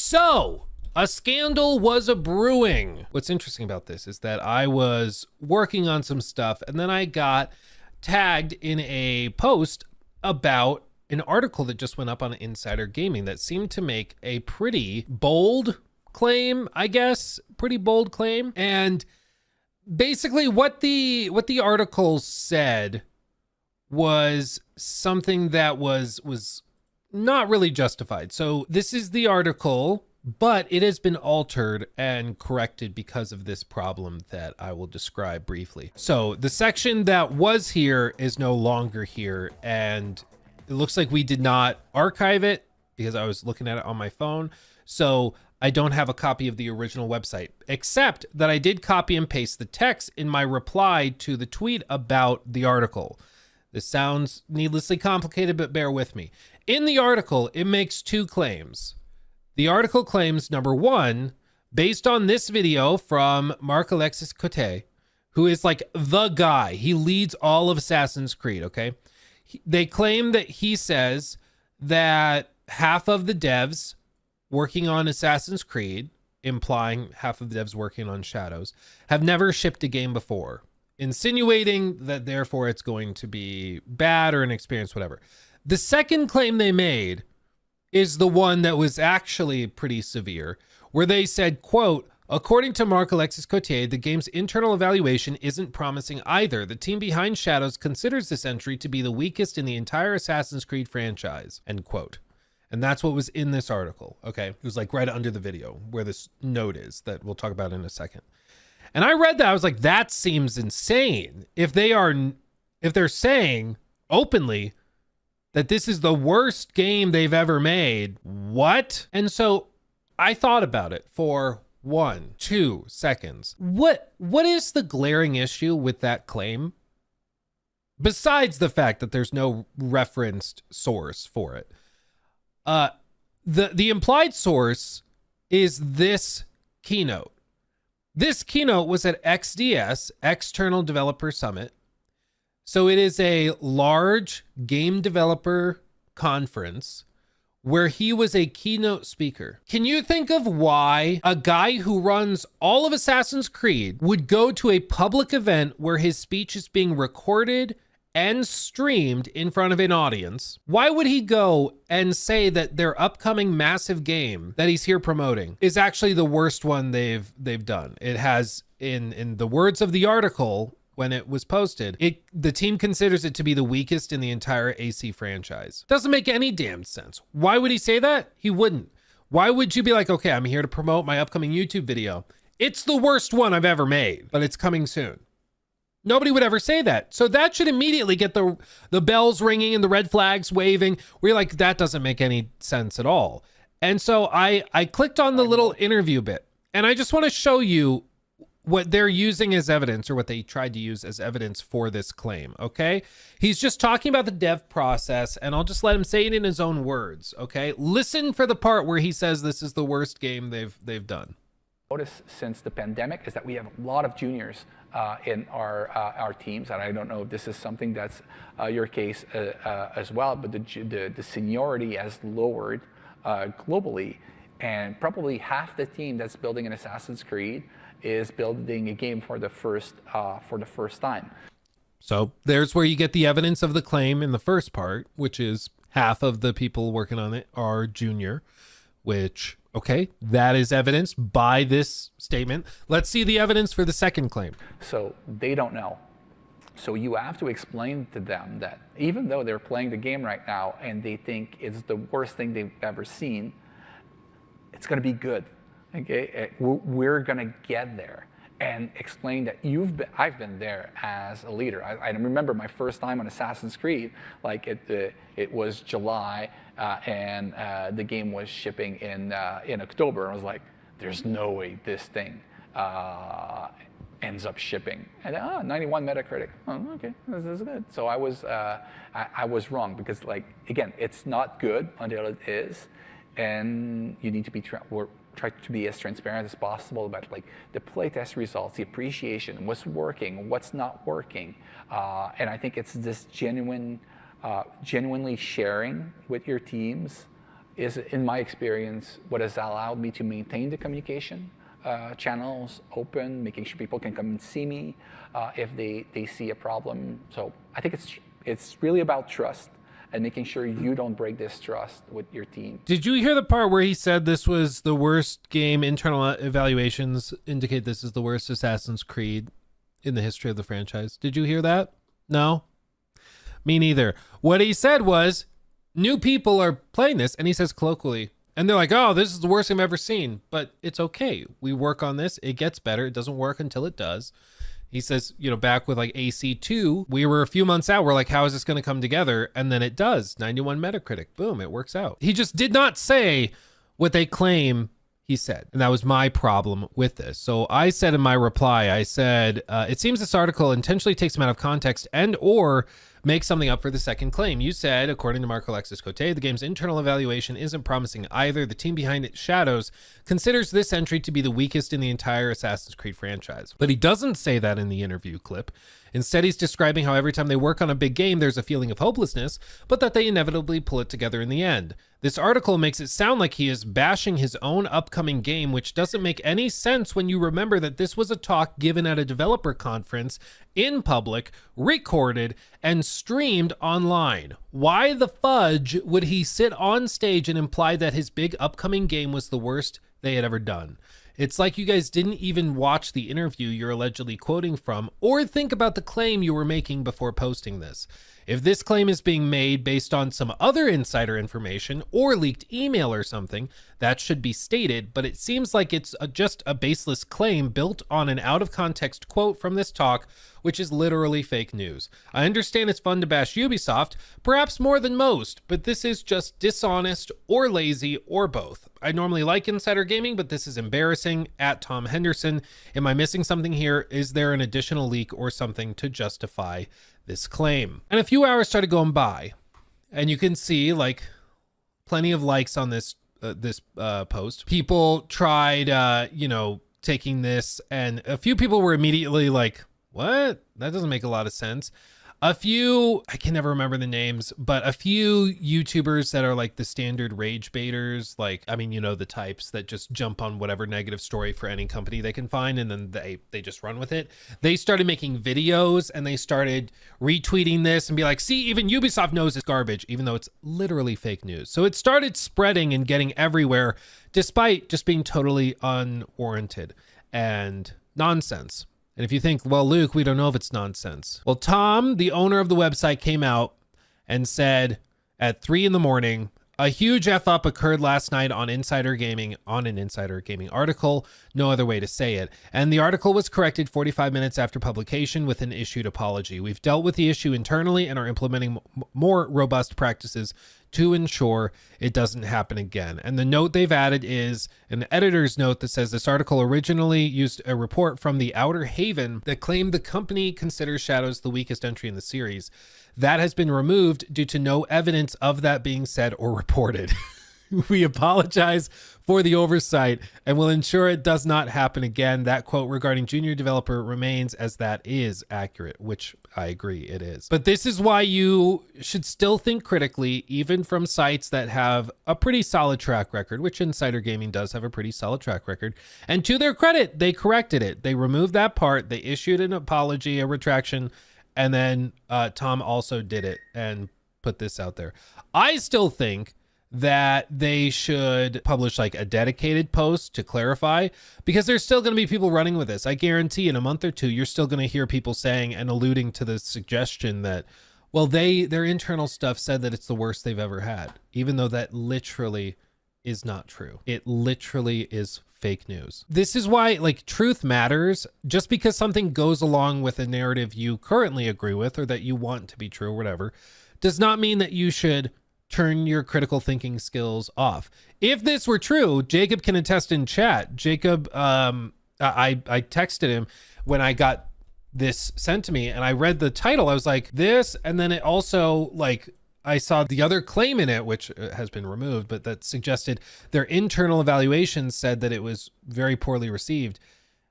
So, a scandal was a brewing. What's interesting about this is that I was working on some stuff and then I got tagged in a post about an article that just went up on Insider Gaming that seemed to make a pretty bold claim, I guess, pretty bold claim. And basically what the article said was something that was not really justified. So this is the article, but it has been altered and corrected because of this problem that I will describe briefly. So the section that was here is no longer here, and it looks like we did not archive it because I was looking at it on my phone. So I don't have a copy of the original website, except that I did copy and paste the text in my reply to the tweet about the article. This sounds needlessly complicated, but bear with me. In the article, it makes two claims. The article claims, number one, based on this video from Marc Alexis Cote, who is like the guy. He leads all of Assassin's Creed, okay? They claim that he says that half of the devs working on Assassin's Creed, implying half of the devs working on Shadows, have never shipped a game before, insinuating that therefore it's going to be bad or an experience, whatever. The second claim they made is the one that was actually pretty severe, where they said, quote, according to Marc Alexis Cote, the game's internal evaluation isn't promising either. The team behind Shadows considers this entry to be the weakest in the entire Assassin's Creed franchise, end quote. And that's what was in this article, okay? It was like right under the video where this note is that we'll talk about in a second. And I read that, I was like, that seems insane. If they're saying openly that this is the worst game they've ever made, what? And so I thought about it for 2 seconds. What is the glaring issue with that claim? Besides the fact that there's no referenced source for it. The implied source is this keynote. This keynote was at XDS, External Developer Summit. So it is a large game developer conference where he was a keynote speaker. Can you think of why a guy who runs all of Assassin's Creed would go to a public event where his speech is being recorded and streamed in front of an audience? Why would he go and say that their upcoming massive game that he's here promoting is actually the worst one they've done? It has, in the words of the article when it was posted, the team considers it to be the weakest in the entire AC franchise. Doesn't make any damn sense. Why would he say that? He wouldn't. Why would you be like, okay, I'm here to promote my upcoming YouTube video. It's the worst one I've ever made, but it's coming soon. Nobody would ever say that. So that should immediately get the bells ringing and the red flags waving. We're like, that doesn't make any sense at all. And so I clicked on the little interview bit, and I just want to show you what they're using as evidence, or what they tried to use as evidence for this claim, okay? He's just talking about the dev process, and I'll just let him say it in his own words, okay? Listen for the part where he says this is the worst game they've done. Notice since the pandemic is that we have a lot of juniors in our teams, and I don't know if this is something that's your case as well, but the seniority has lowered globally, and probably half the team that's building an Assassin's Creed is building a game for the first time. So there's where you get the evidence of the claim in the first part, which is half of the people working on it are junior, which, okay, that is evidenced by this statement. Let's see the evidence for the second claim. So they don't know. So you have to explain to them that even though they're playing the game right now and they think it's the worst thing they've ever seen, it's going to be good. Okay, we're going to get there, and explain that I've been there as a leader. I remember my first time on Assassin's Creed, like it was July, and the game was shipping in October. And I was like, there's no way this thing ends up shipping. And 91 Metacritic. Oh, okay, this is good. So I was wrong, because, like, again, it's not good until it is, and you need to be try to be as transparent as possible about, like, the playtest results, the appreciation, what's working, what's not working, and I think it's this genuinely sharing with your teams is, in my experience, what has allowed me to maintain the communication channels open, making sure people can come and see me if they see a problem. So I think it's really about trust and making sure you don't break this trust with your team. Did you hear the part where he said this was the worst game? Internal evaluations indicate this is the worst Assassin's Creed in the history of the franchise. Did you hear that? No? Me neither. What he said was, new people are playing this, and he says colloquially, and they're like, oh, this is the worst I've ever seen. But it's okay. We work on this. It gets better. It doesn't work until it does. He says, you know, back with like AC2, we were a few months out. We're like, how is this going to come together? And then it does. 91 Metacritic. Boom, it works out. He just did not say what they claim he said. And that was my problem with this. So I said in my reply, I said, it seems this article intentionally takes him out of context and or makes something up for the second claim. You said, according to Marco Alexis Cote, the game's internal evaluation isn't promising either. The team behind it, Shadows, considers this entry to be the weakest in the entire Assassin's Creed franchise. But he doesn't say that in the interview clip. Instead, he's describing how every time they work on a big game, there's a feeling of hopelessness, but that they inevitably pull it together in the end. This article makes it sound like he is bashing his own upcoming game, which doesn't make any sense when you remember that this was a talk given at a developer conference in public, recorded, and streamed online. Why the fudge would he sit on stage and imply that his big upcoming game was the worst they had ever done? It's like you guys didn't even watch the interview you're allegedly quoting from or think about the claim you were making before posting this. If this claim is being made based on some other insider information or leaked email or something, that should be stated, but it seems like it's just a baseless claim built on an out-of-context quote from this talk, which is literally fake news. I understand it's fun to bash Ubisoft, perhaps more than most, but this is just dishonest or lazy or both. I normally like insider gaming, but this is embarrassing. At Tom Henderson, am I missing something here? Is there an additional leak or something to justify this claim? And a few hours started going by, and you can see like plenty of likes on this post. People tried, taking this, and a few people were immediately like, what? That doesn't make a lot of sense. A few, I can never remember the names, but a few YouTubers that are like the standard rage baiters, like, I mean, you know, the types that just jump on whatever negative story for any company they can find, and then they just run with it. They started making videos, and they started retweeting this and be like, see, even Ubisoft knows it's garbage, even though it's literally fake news. So it started spreading and getting everywhere, despite just being totally unwarranted and nonsense. And if you think, well, Luke, we don't know if it's nonsense. Well, Tom, the owner of the website, came out and said at 3 a.m, a huge F-up occurred last night on Insider Gaming, on an Insider Gaming article. No other way to say it. And the article was corrected 45 minutes after publication with an issued apology. We've dealt with the issue internally and are implementing more robust practices to ensure it doesn't happen again. And the note they've added is an editor's note that says this article originally used a report from the Outer Haven that claimed the company considers Shadows the weakest entry in the series. That has been removed due to no evidence of that being said or reported. We apologize for the oversight and will ensure it does not happen again. That quote regarding junior developer remains as that is accurate, which I agree it is. But this is why you should still think critically, even from sites that have a pretty solid track record, which Insider Gaming does have a pretty solid track record. And to their credit, they corrected it. They removed that part. They issued an apology, a retraction, and then Tom also did it and put this out there. I still think that they should publish like a dedicated post to clarify, because there's still going to be people running with this. I guarantee in a month or two, you're still going to hear people saying and alluding to the suggestion that, well, their internal stuff said that it's the worst they've ever had, even though that literally is not true. It literally is fake news. This is why, like, truth matters. Just because something goes along with a narrative you currently agree with or that you want to be true or whatever, does not mean that you should turn your critical thinking skills off. If this were true, Jacob can attest in chat. Jacob, I texted him when I got this sent to me, and I read the title. I was like, this, and then it also, like, I saw the other claim in it, which has been removed, but that suggested their internal evaluation said that it was very poorly received.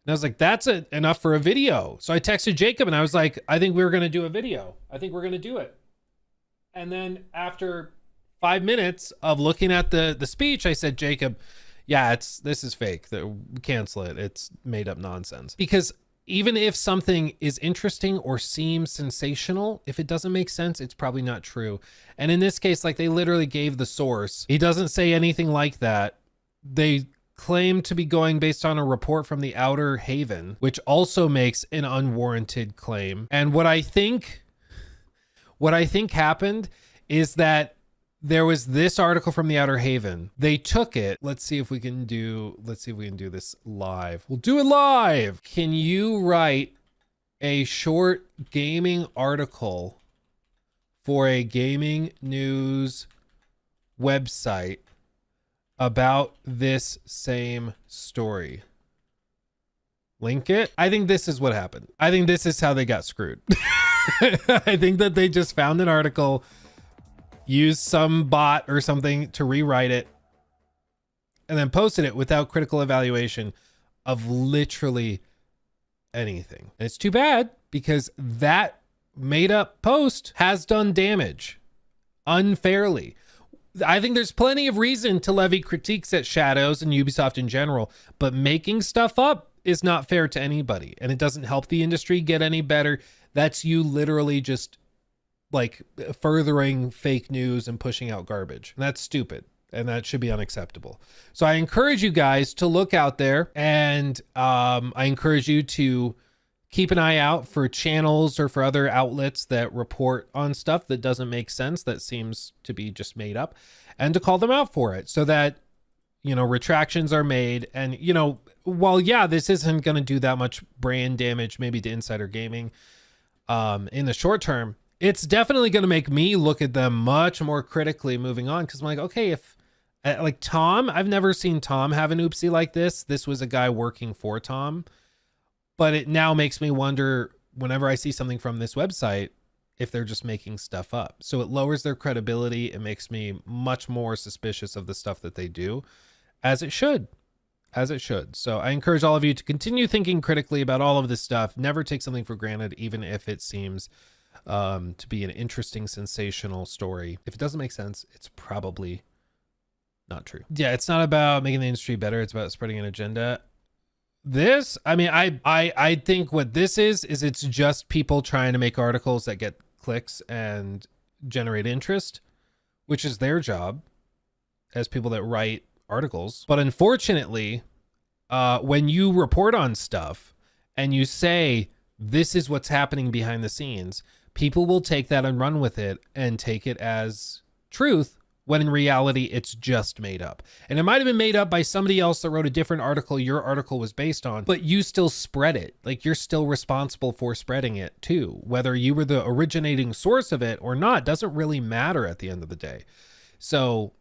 And I was like, that's enough for a video. So I texted Jacob and I was like, I think we were going to do a video. I think we're going to do it. And then after 5 minutes of looking at the speech, I said, Jacob, yeah, this is fake. Cancel it. It's made up nonsense. Because even if something is interesting or seems sensational, if it doesn't make sense, it's probably not true. And in this case, like, they literally gave the source. He doesn't say anything like that. They claim to be going based on a report from the Outer Haven, which also makes an unwarranted claim. And what I think happened is that there was this article from the Outer Haven. They took it. Let's see if we can do this live. We'll do it live. Can you write a short gaming article for a gaming news website about this same story? Link it. I think this is what happened. I think this is how they got screwed. I think that they just found an article, used some bot or something to rewrite it, and then posted it without critical evaluation of literally anything. And it's too bad, because that made up post has done damage unfairly. I think there's plenty of reason to levy critiques at Shadows and Ubisoft in general, but making stuff up is not fair to anybody, and it doesn't help the industry get any better. That's you literally just like furthering fake news and pushing out garbage. And that's stupid, and that should be unacceptable. So I encourage you guys to look out there, and I encourage you to keep an eye out for channels or for other outlets that report on stuff that doesn't make sense, that seems to be just made up, and to call them out for it, so that, you know, retractions are made. And, you know, while, yeah, this isn't going to do that much brand damage maybe to Insider Gaming in the short term, it's definitely going to make me look at them much more critically moving on. Because I'm like, okay, if like Tom, I've never seen Tom have an oopsie like this. This was a guy working for Tom. But it now makes me wonder, whenever I see something from this website, if they're just making stuff up. So it lowers their credibility. It makes me much more suspicious of the stuff that they do, as it should. As it should. So I encourage all of you to continue thinking critically about all of this stuff. Never take something for granted, even if it seems to be an interesting, sensational story. If it doesn't make sense, it's probably not true. Yeah, it's not about making the industry better. It's about spreading an agenda. This, I mean, I think what this is it's just people trying to make articles that get clicks and generate interest, which is their job as people that write articles. But unfortunately, when you report on stuff and you say, this is what's happening behind the scenes, people will take that and run with it and take it as truth, when in reality, it's just made up. And it might have been made up by somebody else that wrote a different article your article was based on, but you still spread it. Like, you're still responsible for spreading it too. Whether you were the originating source of it or not doesn't really matter at the end of the day. So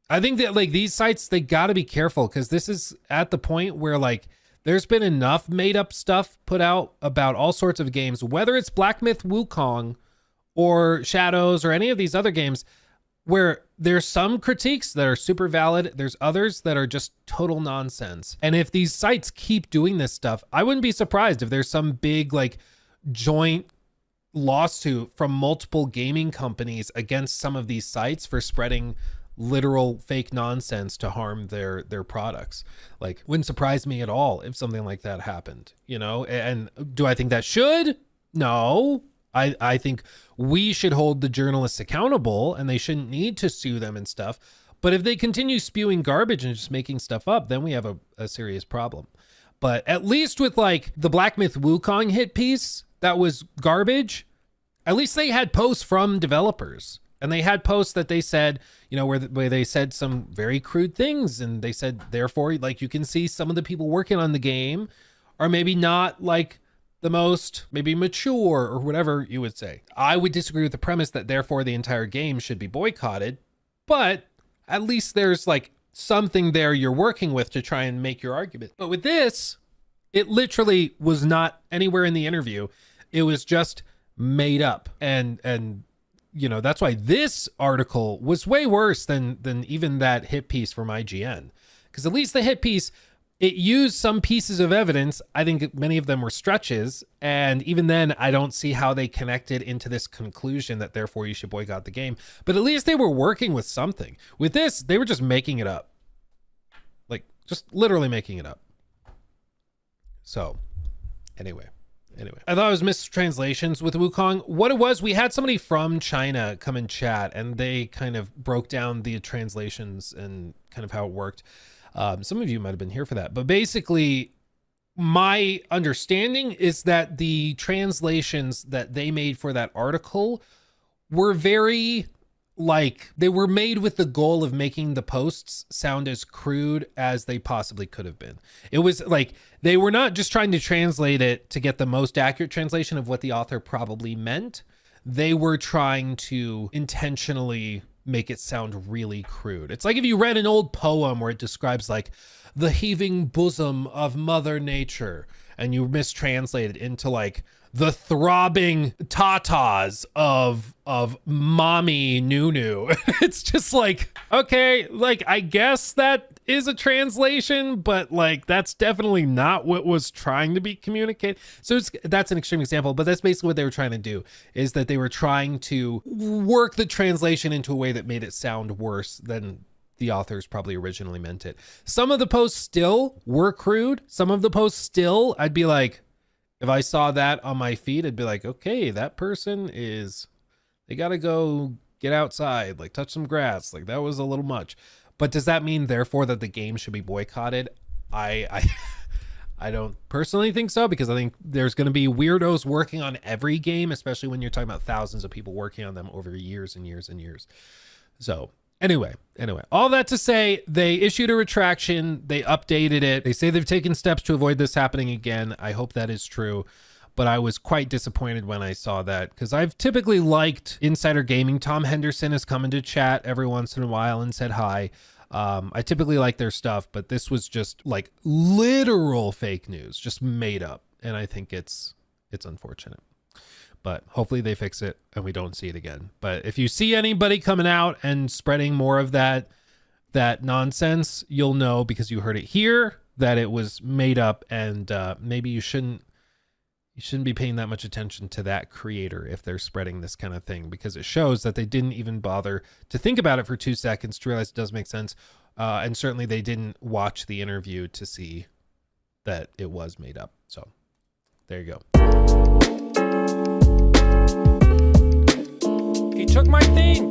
I think that, like, these sites, they got to be careful, because this is at the point where, like, there's been enough made up stuff put out about all sorts of games, whether it's Black Myth Wukong or Shadows or any of these other games, where there's some critiques that are super valid. There's others that are just total nonsense. And if these sites keep doing this stuff, I wouldn't be surprised if there's some big, like, joint lawsuit from multiple gaming companies against some of these sites for spreading literal fake nonsense to harm their products. Like, wouldn't surprise me at all if something like that happened, you know? And do I think that should? No. I think we should hold the journalists accountable, and they shouldn't need to sue them and stuff. But if they continue spewing garbage and just making stuff up, then we have a serious problem. But at least with, like, the Black Myth Wukong hit piece that was garbage, at least they had posts from developers. And they had posts that they said, you know, where they said some very crude things. And they said, therefore, like, you can see some of the people working on the game are maybe not, like, the most maybe mature or whatever you would say. I would disagree with the premise that therefore the entire game should be boycotted, but at least there's, like, something there you're working with to try and make your argument. But with this, it literally was not anywhere in the interview. It was just made up. And you know, that's why this article was way worse than even that hit piece from IGN. Because at least the hit piece, it used some pieces of evidence. I think many of them were stretches. And even then, I don't see how they connected into this conclusion that therefore you should boycott the game. But at least they were working with something. With this, they were just making it up. Like, just literally making it up. So, anyway, I thought it was mistranslations with Wukong. What it was, we had somebody from China come and chat, and they kind of broke down the translations and kind of how it worked. Some of you might have been here for that, but basically my understanding is that the translations that they made for that article were very, like, they were made with the goal of making the posts sound as crude as they possibly could have been. It was like, they were not just trying to translate it to get the most accurate translation of what the author probably meant. They were trying to intentionally make it sound really crude. It's like if you read an old poem where it describes like the heaving bosom of Mother Nature, and you mistranslate it into like the throbbing tatas of mommy Nunu. It's just like, okay, like I guess that is a translation, but like that's definitely not what was trying to be communicated. So that's an extreme example, but that's basically what they were trying to do, is that they were trying to work the translation into a way that made it sound worse than the authors probably originally meant it. Some of the posts still were crude. Some of the posts still, I'd be like, if I saw that on my feed, I'd be like, okay, that person they got to go get outside, like touch some grass. Like that was a little much. But does that mean therefore that the game should be boycotted? I don't personally think so, because I think there's going to be weirdos working on every game, especially when you're talking about thousands of people working on them over years and years and years. So Anyway, all that to say, they issued a retraction. They updated it. They say they've taken steps to avoid this happening again. I hope that is true. But I was quite disappointed when I saw that, because I've typically liked Insider Gaming. Tom Henderson has come into chat every once in a while and said hi. I typically like their stuff, but this was just like literal fake news, just made up. And I think it's unfortunate. But hopefully they fix it and we don't see it again. But if you see anybody coming out and spreading more of that nonsense, you'll know, because you heard it here, that it was made up. And maybe you shouldn't be paying that much attention to that creator if they're spreading this kind of thing, because it shows that they didn't even bother to think about it for 2 seconds to realize it does make sense. And certainly they didn't watch the interview to see that it was made up. So there you go. He took my thing.